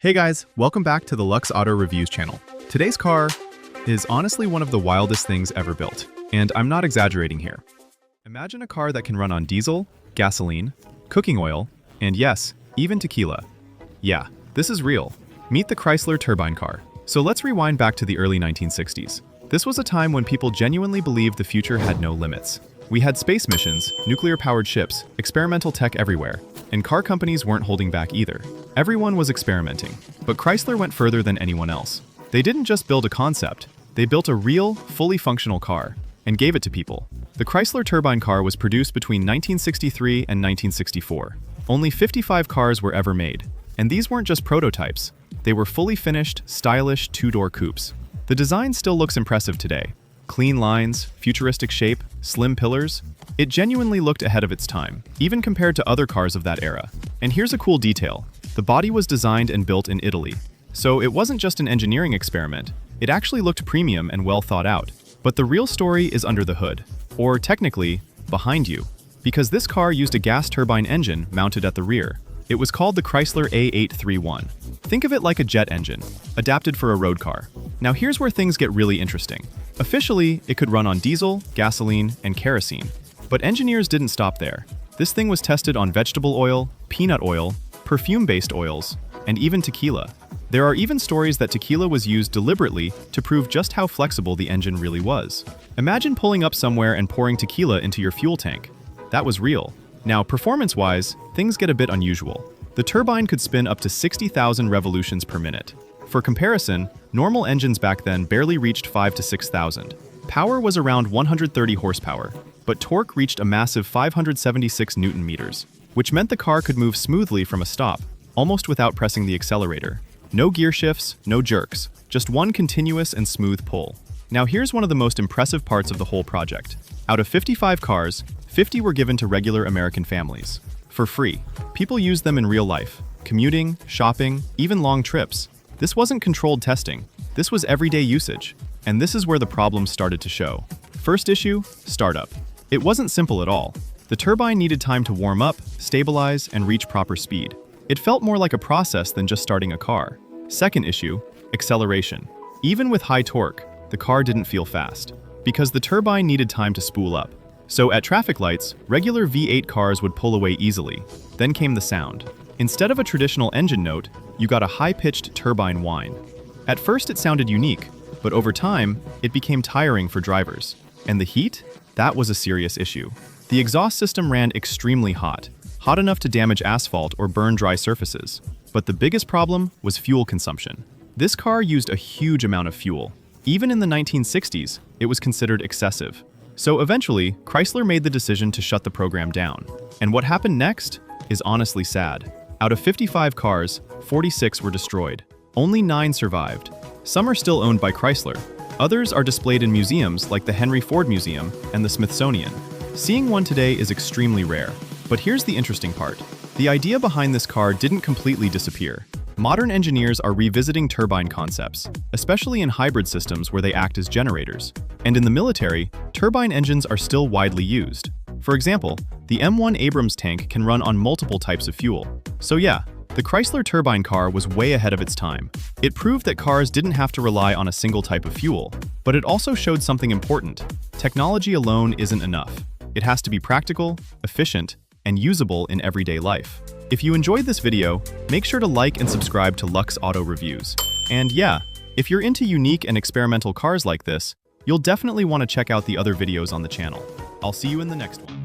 Hey guys, welcome back to the Lux Auto Reviews channel. Today's car is honestly one of the wildest things ever built, and I'm not exaggerating here. Imagine a car that can run on diesel, gasoline, cooking oil, and yes, even tequila. Yeah, this is real. Meet the Chrysler Turbine Car. So let's rewind back to the early 1960s. This was a time when people genuinely believed the future had no limits. We had space missions, nuclear-powered ships, experimental tech everywhere, and car companies weren't holding back either. Everyone was experimenting, but Chrysler went further than anyone else. They didn't just build a concept, they built a real, fully functional car and gave it to people. The Chrysler Turbine Car was produced between 1963 and 1964. Only 55 cars were ever made, and these weren't just prototypes. They were fully finished, stylish two-door coupes. The design still looks impressive today. Clean lines, futuristic shape, slim pillars. It genuinely looked ahead of its time, even compared to other cars of that era. And here's a cool detail. The body was designed and built in Italy. So it wasn't just an engineering experiment. It actually looked premium and well thought out. But the real story is under the hood, or technically, behind you. Because this car used a gas turbine engine mounted at the rear. It was called the Chrysler A831. Think of it like a jet engine, adapted for a road car. Now here's where things get really interesting. Officially, it could run on diesel, gasoline, and kerosene. But engineers didn't stop there. This thing was tested on vegetable oil, peanut oil, perfume-based oils, and even tequila. There are even stories that tequila was used deliberately to prove just how flexible the engine really was. Imagine pulling up somewhere and pouring tequila into your fuel tank. That was real. Now, performance-wise, things get a bit unusual. The turbine could spin up to 60,000 revolutions per minute. For comparison, normal engines back then barely reached 5,000 to 6,000. Power was around 130 horsepower, but torque reached a massive 576 newton meters, which meant the car could move smoothly from a stop, almost without pressing the accelerator. No gear shifts, no jerks, just one continuous and smooth pull. Now here's one of the most impressive parts of the whole project. Out of 55 cars, 50 were given to regular American families. For free. People used them in real life, commuting, shopping, even long trips. This wasn't controlled testing. This was everyday usage. And this is where the problems started to show. First issue, startup. It wasn't simple at all. The turbine needed time to warm up, stabilize, and reach proper speed. It felt more like a process than just starting a car. Second issue, acceleration. Even with high torque, the car didn't feel fast, because the turbine needed time to spool up. So at traffic lights, regular V8 cars would pull away easily. Then came the sound. Instead of a traditional engine note, you got a high-pitched turbine whine. At first it sounded unique, but over time, it became tiring for drivers. And the heat? That was a serious issue. The exhaust system ran extremely hot enough to damage asphalt or burn dry surfaces. But the biggest problem was fuel consumption. This car used a huge amount of fuel. Even in the 1960s, it was considered excessive. So eventually, Chrysler made the decision to shut the program down. And what happened next is honestly sad. Out of 55 cars, 46 were destroyed. Only 9 survived. Some are still owned by Chrysler. Others are displayed in museums like the Henry Ford Museum and the Smithsonian. Seeing one today is extremely rare. But here's the interesting part. The idea behind this car didn't completely disappear. Modern engineers are revisiting turbine concepts, especially in hybrid systems where they act as generators. And in the military, turbine engines are still widely used. For example, the M1 Abrams tank can run on multiple types of fuel. So yeah, the Chrysler Turbine Car was way ahead of its time. It proved that cars didn't have to rely on a single type of fuel, but it also showed something important. Technology alone isn't enough. It has to be practical, efficient, and usable in everyday life. If you enjoyed this video, make sure to like and subscribe to Lux Auto Reviews. And yeah, if you're into unique and experimental cars like this, you'll definitely want to check out the other videos on the channel. I'll see you in the next one.